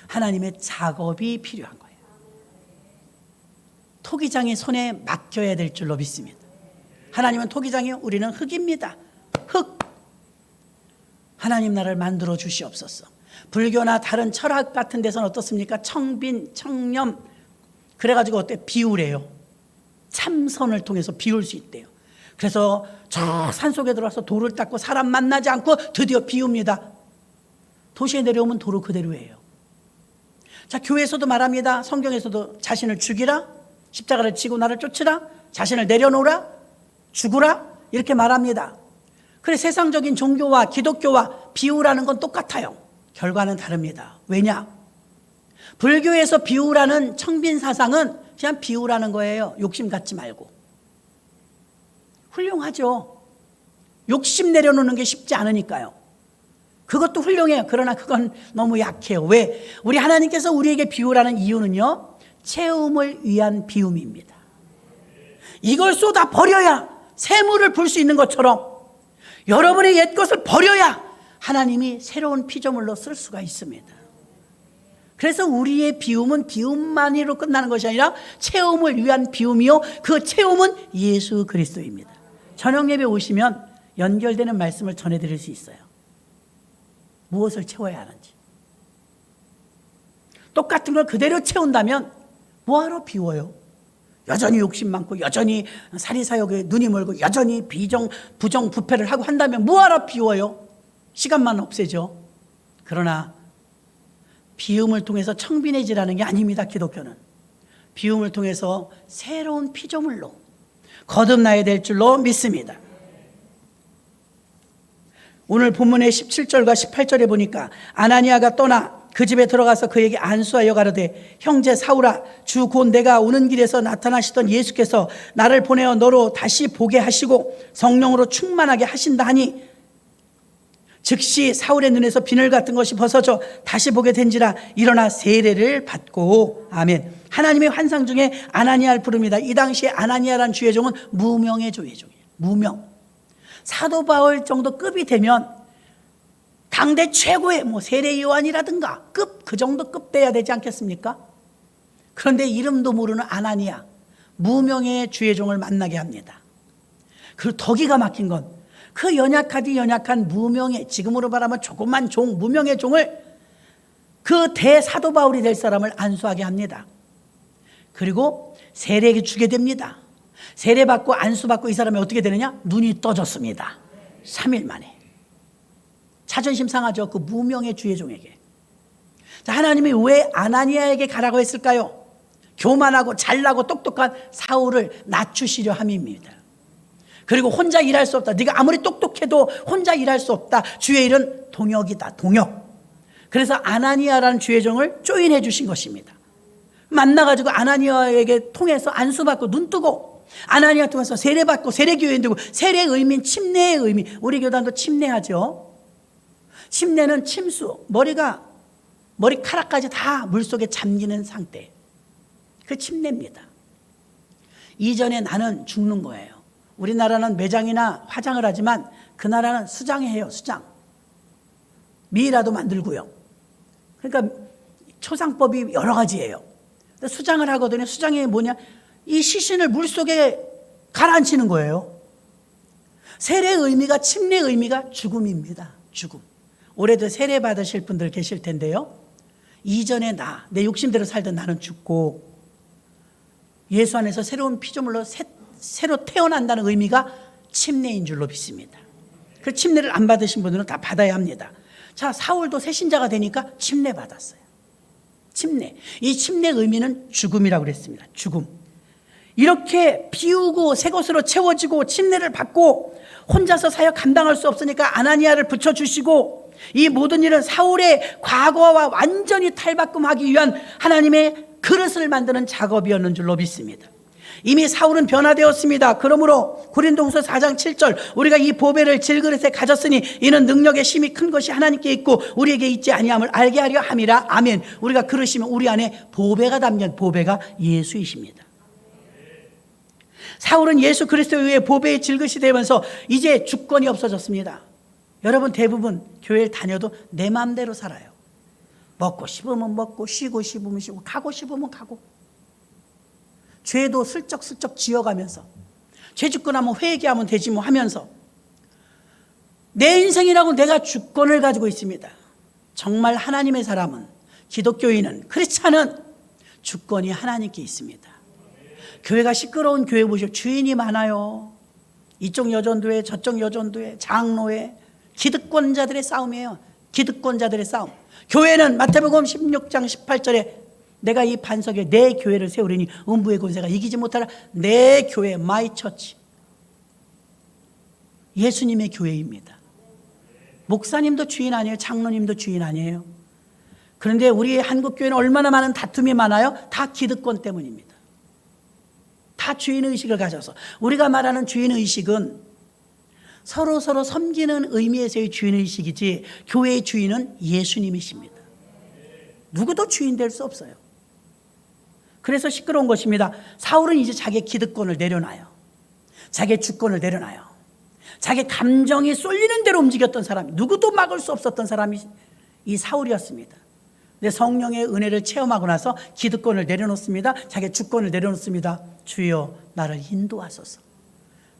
하나님의 작업이 필요한 거예요. 토기장이 손에 맡겨야 될 줄로 믿습니다. 하나님은 토기장이요, 우리는 흙입니다. 흙. 하나님 나라를 만들어 주시옵소서. 불교나 다른 철학 같은 데서는 어떻습니까? 청빈, 청렴, 그래가지고 어때? 비우래요. 참선을 통해서 비울 수 있대요. 그래서 저 산속에 들어와서 돌을 닦고 사람 만나지 않고 드디어 비웁니다. 도시에 내려오면 도로 그대로예요. 자, 교회에서도 말합니다. 성경에서도 자신을 죽이라, 십자가를 지고 나를 쫓으라, 자신을 내려놓으라, 죽으라, 이렇게 말합니다. 그래, 세상적인 종교와 기독교와 비우라는 건 똑같아요. 결과는 다릅니다. 왜냐? 불교에서 비우라는 청빈 사상은 그냥 비우라는 거예요. 욕심 갖지 말고. 훌륭하죠. 욕심 내려놓는 게 쉽지 않으니까요. 그것도 훌륭해요. 그러나 그건 너무 약해요. 왜? 우리 하나님께서 우리에게 비우라는 이유는요, 채움을 위한 비움입니다. 이걸 쏟아 버려야 샘물을 불 수 있는 것처럼 여러분의 옛 것을 버려야 하나님이 새로운 피조물로 쓸 수가 있습니다. 그래서 우리의 비움은 비움만으로 끝나는 것이 아니라 채움을 위한 비움이요, 그 채움은 예수 그리스도입니다. 저녁 예배 오시면 연결되는 말씀을 전해드릴 수 있어요. 무엇을 채워야 하는지. 똑같은 걸 그대로 채운다면 뭐하러 비워요? 여전히 욕심 많고 여전히 사리사욕에 눈이 멀고 여전히 부정 부패를 하고 한다면 뭐하러 비워요? 시간만 없애죠. 그러나 비움을 통해서 청빈해지라는 게 아닙니다. 기독교는 비움을 통해서 새로운 피조물로 거듭나야 될 줄로 믿습니다. 오늘 본문의 17절과 18절에 보니까 아나니아가 떠나 그 집에 들어가서 그에게 안수하여 가로되 형제 사울아, 주 곧 내가 오는 길에서 나타나시던 예수께서 나를 보내어 너로 다시 보게 하시고 성령으로 충만하게 하신다 하니 즉시 사울의 눈에서 비늘 같은 것이 벗어져 다시 보게 된지라 일어나 세례를 받고. 아멘. 하나님의 환상 중에 아나니아를 부릅니다. 이 당시에 아나니아라는 주의 종은 무명의 주의 종이에요. 무명. 사도 바울 정도 급이 되면 당대 최고의 세례 요한이라든가 그 정도 급 돼야 되지 않겠습니까? 그런데 이름도 모르는 아나니아, 무명의 주의 종을 만나게 합니다. 그리고 더 기가 막힌 건 그 연약한 무명의, 지금으로 말하면 조그만 종, 무명의 종을 그 대사도 바울이 될 사람을 안수하게 합니다. 그리고 세례를 주게 됩니다. 세례받고 안수받고 이 사람이 어떻게 되느냐? 눈이 떠졌습니다. 3일 만에. 자존심 상하죠. 그 무명의 주의 종에게. 자, 하나님이 왜 아나니아에게 가라고 했을까요? 교만하고 잘나고 똑똑한 사울을 낮추시려 함입니다. 그리고 혼자 일할 수 없다. 네가 아무리 똑똑해도 혼자 일할 수 없다. 주의 일은 동역이다. 동역. 그래서 아나니아라는 주의 종을 조인해 주신 것입니다. 만나가지고 아나니아에게 통해서 안수받고 눈 뜨고 아나니아 통해서 세례받고 세례교회 되고 세례의 의미는 침례의 의미. 우리 교단도 침례하죠. 침례는 침수, 머리카락까지 다 물속에 잠기는 상태. 그 침례입니다. 이전에 나는 죽는 거예요. 우리나라는 매장이나 화장을 하지만 그 나라는 수장해요. 수장. 미이라도 만들고요. 그러니까 초상법이 여러 가지예요. 수장을 하거든요. 수장이 뭐냐? 이 시신을 물속에 가라앉히는 거예요. 세례의 의미가, 침례의 의미가 죽음입니다. 죽음. 올해도 세례 받으실 분들 계실 텐데요. 이전에 내 욕심대로 살던 나는 죽고 예수 안에서 새로운 피조물로 새로 태어난다는 의미가 침례인 줄로 믿습니다. 그 침례를 안 받으신 분들은 다 받아야 합니다. 자, 사울도 새신자가 되니까 침례 받았어요. 침례. 이 침례의 의미는 죽음이라고 그랬습니다. 죽음. 이렇게 비우고 새 것으로 채워지고 침례를 받고 혼자서 사역 감당할 수 없으니까 아나니아를 붙여주시고 이 모든 일은 사울의 과거와 완전히 탈바꿈하기 위한 하나님의 그릇을 만드는 작업이었는 줄로 믿습니다. 이미 사울은 변화되었습니다. 그러므로 고린도후서 4장 7절 우리가 이 보배를 질그릇에 가졌으니 이는 능력의 힘이 큰 것이 하나님께 있고 우리에게 있지 아니함을 알게 하려 함이라. 아멘. 우리가 그릇이면 우리 안에 보배가 담긴 보배가 예수이십니다. 사울은 예수 그리스도에 의해 보배의 질그릇이 되면서 이제 주권이 없어졌습니다. 여러분 대부분 교회를 다녀도 내 마음대로 살아요. 먹고 싶으면 먹고 쉬고 싶으면 쉬고 가고 싶으면 가고 죄도 슬쩍슬쩍 지어가면서 죄 짓고 나면 회개하면 되지 뭐 하면서 내 인생이라고 내가 주권을 가지고 있습니다. 정말 하나님의 사람은, 기독교인은, 크리스찬은 주권이 하나님께 있습니다. 교회가 시끄러운 교회 보시오. 주인이 많아요. 이쪽 여전도회, 저쪽 여전도회, 장로회, 기득권자들의 싸움이에요. 기득권자들의 싸움. 교회는 마태복음 16장 18절에 내가 이 반석에 내 교회를 세우리니 음부의 권세가 이기지 못하라. 내 교회, my church. 예수님의 교회입니다. 목사님도 주인 아니에요. 장로님도 주인 아니에요. 그런데 우리 한국교회는 얼마나 많은 다툼이 많아요? 다 기득권 때문입니다. 다 주인의식을 가져서. 우리가 말하는 주인의식은 서로 섬기는 의미에서의 주인의식이지 교회의 주인은 예수님이십니다. 누구도 주인 될 수 없어요. 그래서 시끄러운 것입니다. 사울은 이제 자기의 기득권을 내려놔요. 자기의 주권을 내려놔요. 자기 감정이 쏠리는 대로 움직였던 사람이, 누구도 막을 수 없었던 사람이 이 사울이었습니다. 근데 성령의 은혜를 체험하고 나서 기득권을 내려놓습니다. 자기 주권을 내려놓습니다. 주여 나를 인도하소서.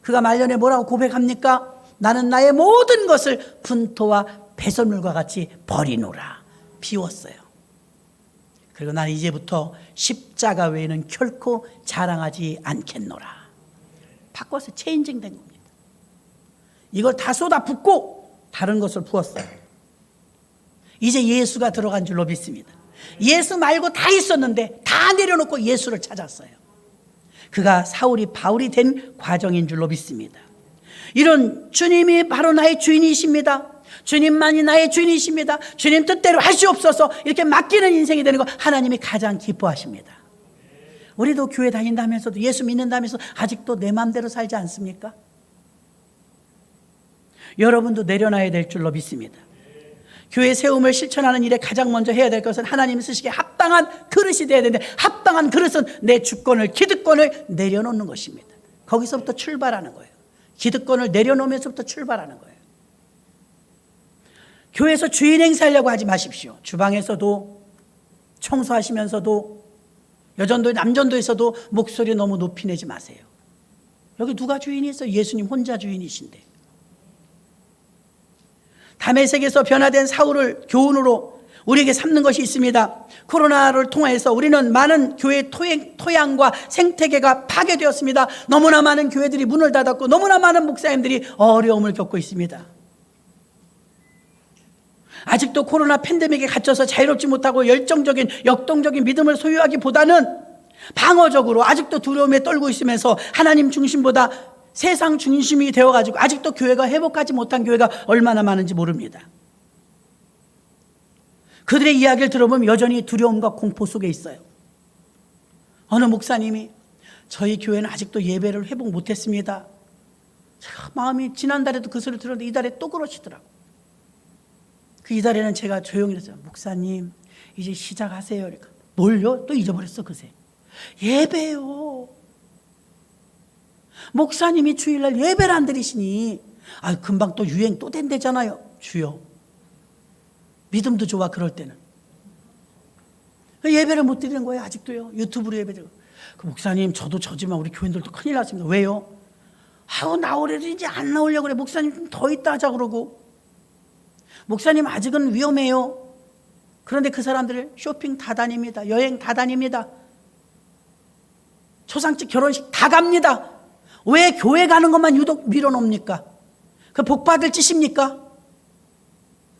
그가 말년에 뭐라고 고백합니까? 나는 나의 모든 것을 분토와 배설물과 같이 버리노라. 비웠어요. 그리고 나는 이제부터 십자가 외에는 결코 자랑하지 않겠노라. 바꿔서 체인징 된 겁니다. 이걸 다 쏟아붓고 다른 것을 부었어요. 이제 예수가 들어간 줄로 믿습니다. 예수 말고 다 있었는데 다 내려놓고 예수를 찾았어요. 그가 사울이 바울이 된 과정인 줄로 믿습니다. 이런 주님이 바로 나의 주인이십니다. 주님만이 나의 주인이십니다. 주님 뜻대로 하시옵소서. 이렇게 맡기는 인생이 되는 거 하나님이 가장 기뻐하십니다. 우리도 교회 다닌다면서도 예수 믿는다면서 아직도 내 마음대로 살지 않습니까? 여러분도 내려놔야 될 줄로 믿습니다. 교회 세움을 실천하는 일에 가장 먼저 해야 될 것은 하나님 쓰시기에 합당한 그릇이 되어야 되는데, 합당한 그릇은 내 주권을, 기득권을 내려놓는 것입니다. 거기서부터 출발하는 거예요. 기득권을 내려놓으면서부터 출발하는 거예요. 교회에서 주인 행사하려고 하지 마십시오. 주방에서도, 청소하시면서도, 여전도 남전도에서도 목소리 너무 높이 내지 마세요. 여기 누가 주인이 있어요? 예수님 혼자 주인이신데. 다메섹에서 변화된 사울을 교훈으로 우리에게 삼는 것이 있습니다. 코로나를 통해서 우리는 많은 교회 토양과 생태계가 파괴되었습니다. 너무나 많은 교회들이 문을 닫았고 너무나 많은 목사님들이 어려움을 겪고 있습니다. 아직도 코로나 팬데믹에 갇혀서 자유롭지 못하고 열정적인 역동적인 믿음을 소유하기보다는 방어적으로 아직도 두려움에 떨고 있으면서 하나님 중심보다 세상 중심이 되어가지고 아직도 교회가 회복하지 못한 교회가 얼마나 많은지 모릅니다. 그들의 이야기를 들어보면 여전히 두려움과 공포 속에 있어요. 어느 목사님이 저희 교회는 아직도 예배를 회복 못했습니다. 제가 마음이 지난달에도 그 소리를 들었는데 이달에 또 그러시더라고요. 그 이달에는 제가 조용히 했어요. 목사님 이제 시작하세요. 그러니까 뭘요? 또 잊어버렸어 그새. 예배요. 목사님이 주일날 예배를 안 드리시니 금방 또 유행 또 된대잖아요. 주여 믿음도 좋아 그럴 때는 예배를 못 드리는 거예요. 아직도요. 유튜브로 예배드리고. 그 목사님 저도 저지만 우리 교인들도 큰일 났습니다. 왜요? 나오래도 이제 안 나오려고 그래. 목사님 좀 더 있다 하자 그러고. 목사님 아직은 위험해요. 그런데 그 사람들 쇼핑 다 다닙니다. 여행 다 다닙니다. 초상집 결혼식 다 갑니다. 왜 교회 가는 것만 유독 밀어놓습니까? 그 복 받을 짓입니까?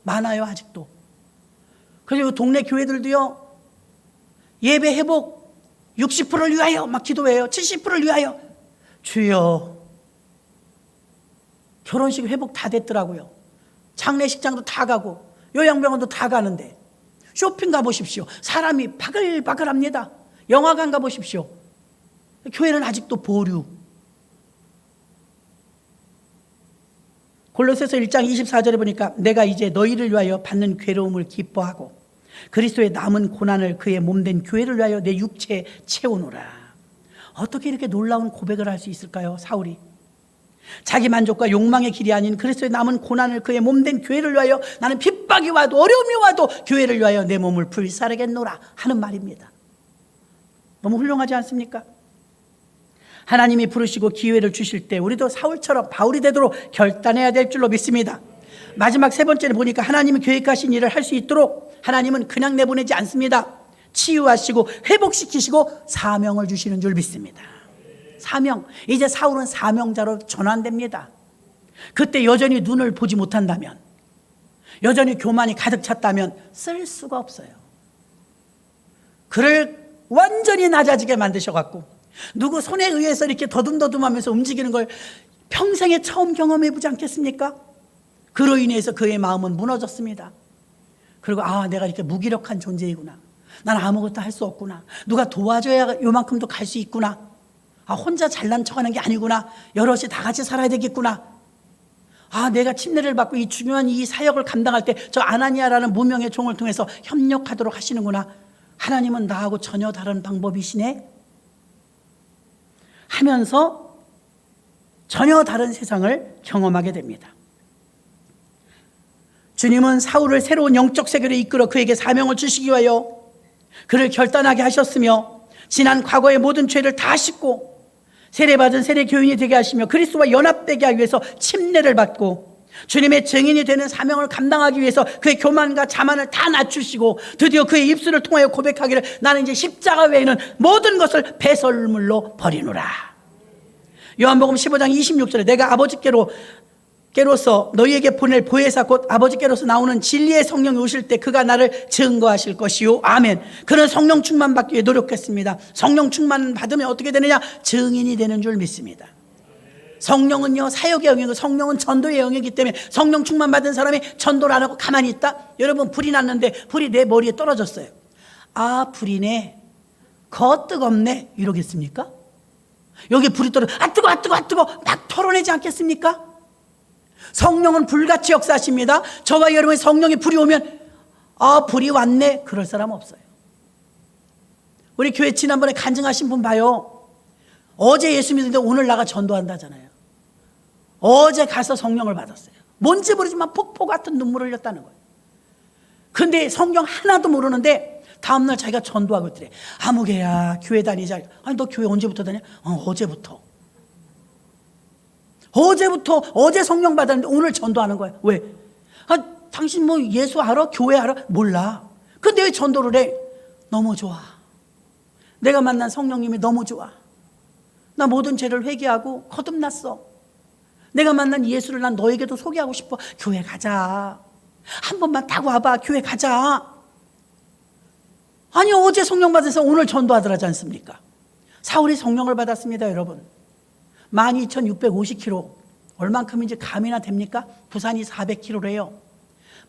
많아요 아직도. 그리고 동네 교회들도요 예배 회복 60%를 위하여 막 기도해요. 70%를 위하여. 주여. 결혼식 회복 다 됐더라고요. 장례식장도 다 가고 요양병원도 다 가는데 쇼핑 가보십시오. 사람이 바글바글합니다. 영화관 가보십시오. 교회는 아직도 보류. 골로새서 1장 24절에 보니까 내가 이제 너희를 위하여 받는 괴로움을 기뻐하고 그리스도의 남은 고난을 그의 몸된 교회를 위하여 내 육체에 채우노라. 어떻게 이렇게 놀라운 고백을 할 수 있을까요? 사울이 자기 만족과 욕망의 길이 아닌 그리스도의 남은 고난을 그의 몸된 교회를 위하여 나는 핍박이 와도 어려움이 와도 교회를 위하여 내 몸을 불사르겠노라 하는 말입니다. 너무 훌륭하지 않습니까? 하나님이 부르시고 기회를 주실 때 우리도 사울처럼 바울이 되도록 결단해야 될 줄로 믿습니다. 마지막 세 번째를 보니까 하나님이 계획하신 일을 할 수 있도록 하나님은 그냥 내보내지 않습니다. 치유하시고 회복시키시고 사명을 주시는 줄 믿습니다. 사명. 이제 사울은 사명자로 전환됩니다. 그때 여전히 눈을 보지 못한다면, 여전히 교만이 가득 찼다면 쓸 수가 없어요. 그를 완전히 낮아지게 만드셔갖고 누구 손에 의해서 이렇게 더듬더듬하면서 움직이는 걸 평생에 처음 경험해보지 않겠습니까? 그로 인해서 그의 마음은 무너졌습니다. 그리고 내가 이렇게 무기력한 존재이구나. 난 아무것도 할 수 없구나. 누가 도와줘야 요만큼도 갈 수 있구나. 혼자 잘난 척하는 게 아니구나. 여럿이 다 같이 살아야 되겠구나. 내가 침례를 받고 이 중요한 이 사역을 감당할 때 저 아나니아라는 무명의 종을 통해서 협력하도록 하시는구나. 하나님은 나하고 전혀 다른 방법이시네 하면서 전혀 다른 세상을 경험하게 됩니다. 주님은 사울을 새로운 영적 세계로 이끌어 그에게 사명을 주시기 위하여 그를 결단하게 하셨으며, 지난 과거의 모든 죄를 다 씻고 세례받은 세례 교인이 되게 하시며 그리스도와 연합되게 하기 위해서 침례를 받고 주님의 증인이 되는 사명을 감당하기 위해서 그의 교만과 자만을 다 낮추시고 드디어 그의 입술을 통하여 고백하기를 나는 이제 십자가 외에는 모든 것을 배설물로 버리노라. 요한복음 15장 26절에 내가 아버지께로서 너희에게 보낼 보혜사 곧 아버지께로서 나오는 진리의 성령이 오실 때 그가 나를 증거하실 것이요. 아멘. 그는 성령 충만 받기 위해 노력했습니다. 성령 충만 받으면 어떻게 되느냐? 증인이 되는 줄 믿습니다. 성령은요 사역의 영역이고 성령은 전도의 영역이기 때문에 성령 충만 받은 사람이 전도를 안 하고 가만히 있다? 여러분, 불이 났는데 불이 내 머리에 떨어졌어요. 불이네, 거 뜨겁네 이러겠습니까? 여기 불이 떨어져 뜨거 막 털어내지 않겠습니까? 성령은 불같이 역사하십니다. 저와 여러분의 성령의 불이 오면 불이 왔네 그럴 사람 없어요. 우리 교회 지난번에 간증하신 분 봐요. 어제 예수 믿는데 오늘 나가 전도한다잖아요. 어제 가서 성령을 받았어요. 뭔지 모르지만 폭포 같은 눈물을 흘렸다는 거예요. 근데 성경 하나도 모르는데 다음날 자기가 전도하고 있더래. 아무개야 교회 다니자. 너 교회 언제부터 다녀? 어제부터. 어제 성령 받았는데 오늘 전도하는 거야. 왜? 당신 뭐 예수 알아? 교회 알아? 몰라. 근데 왜 전도를 해? 너무 좋아. 내가 만난 성령님이 너무 좋아. 나 모든 죄를 회개하고 거듭났어. 내가 만난 예수를 난 너에게도 소개하고 싶어. 교회 가자. 한 번만 타고 와봐. 교회 가자. 아니 어제 성령 받아서 오늘 전도하더라지 않습니까? 사울이 성령을 받았습니다. 여러분, 12,650km 얼만큼인지 감이나 됩니까? 부산이 400km래요.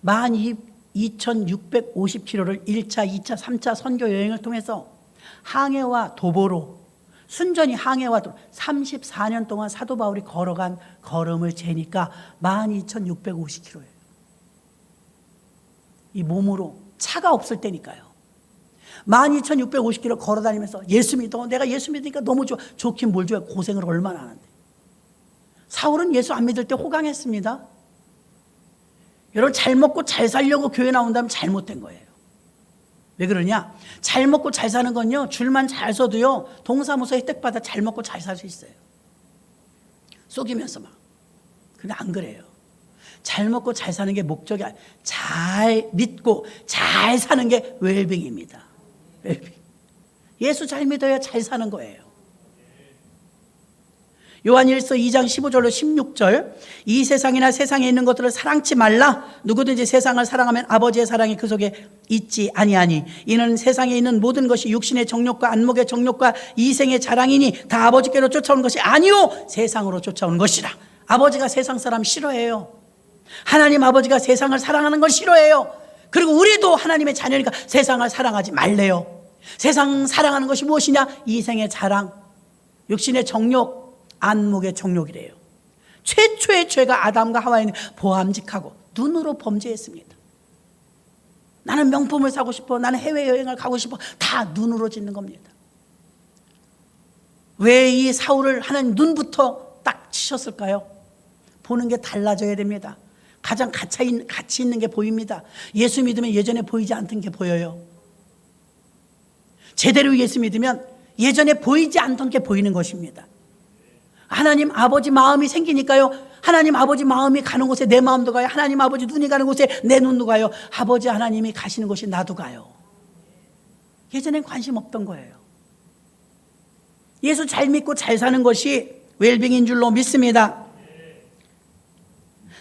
12,650km를 1차, 2차, 3차 선교 여행을 통해서 항해와 도보로 순전히 항해와 도보 34년 동안 사도 바울이 걸어간 걸음을 재니까 12,650km예요. 이 몸으로 차가 없을 때니까요. 12,650km 걸어다니면서 예수 믿어. 내가 예수 믿으니까 너무 좋아. 좋긴 뭘 좋아. 고생을 얼마나 하는데. 사울은 예수 안 믿을 때 호강했습니다. 여러분, 잘 먹고 잘 살려고 교회 나온다면 잘못된 거예요. 왜 그러냐? 잘 먹고 잘 사는 건요, 줄만 잘 서도요 동사무소 혜택받아 잘 먹고 잘 살 수 있어요. 속이면서 막. 근데 안 그래요. 잘 먹고 잘 사는 게 목적이 아니에요. 잘 믿고 잘 사는 게 웰빙입니다. 웰빙. 예수 잘 믿어야 잘 사는 거예요. 요한일서 2장 15절로 16절, 이 세상이나 세상에 있는 것들을 사랑치 말라. 누구든지 세상을 사랑하면 아버지의 사랑이 그 속에 있지 아니하니 이는 세상에 있는 모든 것이 육신의 정욕과 안목의 정욕과 이생의 자랑이니 다 아버지께로 쫓아온 것이 아니요 세상으로 쫓아온 것이라. 아버지가 세상 사람 싫어해요. 하나님 아버지가 세상을 사랑하는 걸 싫어해요. 그리고 우리도 하나님의 자녀니까 세상을 사랑하지 말래요. 세상 사랑하는 것이 무엇이냐? 이생의 자랑, 육신의 정욕, 안목의 정욕이래요. 최초의 죄가 아담과 하와에는 보암직하고 눈으로 범죄했습니다. 나는 명품을 사고 싶어, 나는 해외여행을 가고 싶어, 다 눈으로 짓는 겁니다. 왜 이 사울을 하나님 눈부터 딱 치셨을까요? 보는 게 달라져야 됩니다. 가장 가치 있는 게 보입니다. 예수 믿으면 예전에 보이지 않던 게 보여요. 제대로 예수 믿으면 예전에 보이지 않던 게 보이는 것입니다. 하나님 아버지 마음이 생기니까요. 하나님 아버지 마음이 가는 곳에 내 마음도 가요. 하나님 아버지 눈이 가는 곳에 내 눈도 가요. 아버지 하나님이 가시는 곳이 나도 가요. 예전엔 관심 없던 거예요. 예수 잘 믿고 잘 사는 것이 웰빙인 줄로 믿습니다.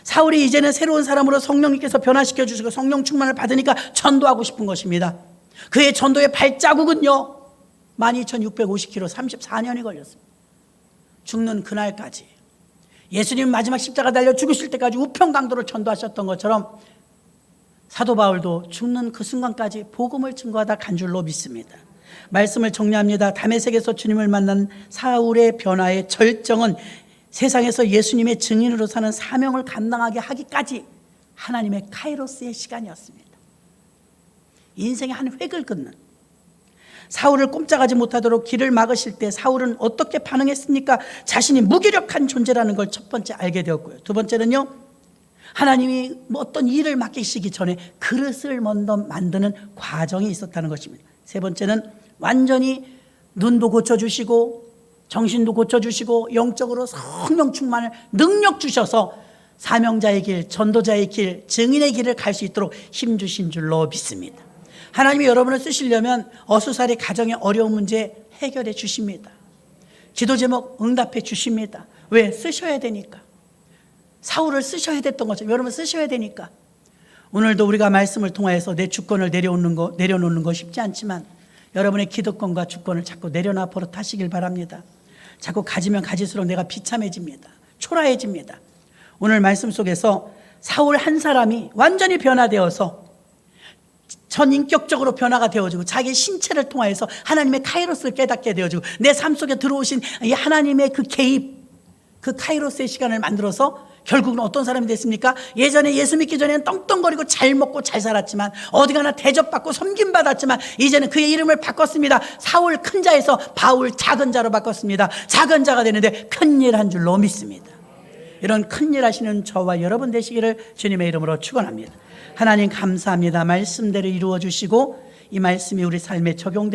사울이 이제는 새로운 사람으로 성령님께서 변화시켜 주시고 성령 충만을 받으니까 전도하고 싶은 것입니다. 그의 전도의 발자국은요 12,650km 34년이 걸렸습니다. 죽는 그날까지 예수님 마지막 십자가 달려 죽으실 때까지 우평강도로 전도하셨던 것처럼 사도 바울도 죽는 그 순간까지 복음을 증거하다 간 줄로 믿습니다. 말씀을 정리합니다. 다메섹에서 주님을 만난 사울의 변화의 절정은 세상에서 예수님의 증인으로 사는 사명을 감당하게 하기까지 하나님의 카이로스의 시간이었습니다. 인생의 한 획을 긋는, 사울을 꼼짝하지 못하도록 길을 막으실 때 사울은 어떻게 반응했습니까? 자신이 무기력한 존재라는 걸 첫 번째 알게 되었고요. 두 번째는요, 하나님이 어떤 일을 맡기시기 전에 그릇을 먼저 만드는 과정이 있었다는 것입니다. 세 번째는 완전히 눈도 고쳐주시고 정신도 고쳐주시고 영적으로 성령 충만을 능력 주셔서 사명자의 길, 전도자의 길, 증인의 길을 갈 수 있도록 힘주신 줄로 믿습니다. 하나님이 여러분을 쓰시려면 어수선히 가정의 어려운 문제 해결해 주십니다. 기도 제목 응답해 주십니다. 왜? 쓰셔야 되니까. 사울을 쓰셔야 됐던 것처럼 여러분 쓰셔야 되니까. 오늘도 우리가 말씀을 통하여서 내 주권을 내려놓는 거 쉽지 않지만 여러분의 기득권과 주권을 자꾸 내려놔 버릇하시길 바랍니다. 자꾸 가지면 가질수록 내가 비참해집니다. 초라해집니다. 오늘 말씀 속에서 사울 한 사람이 완전히 변화되어서 전인격적으로 변화가 되어지고 자기 신체를 통하여서 하나님의 카이로스를 깨닫게 되어지고 내 삶 속에 들어오신 이 하나님의 그 개입, 그 카이로스의 시간을 만들어서 결국은 어떤 사람이 됐습니까? 예전에 예수 믿기 전에는 떵떵거리고 잘 먹고 잘 살았지만 어디 가나 대접받고 섬김받았지만 이제는 그의 이름을 바꿨습니다. 사울 큰 자에서 바울 작은 자로 바꿨습니다. 작은 자가 되는데 큰일 한 줄로 믿습니다. 이런 큰일 하시는 저와 여러분 되시기를 주님의 이름으로 축원합니다. 하나님 감사합니다. 말씀대로 이루어 주시고 이 말씀이 우리 삶에 적용됩니다.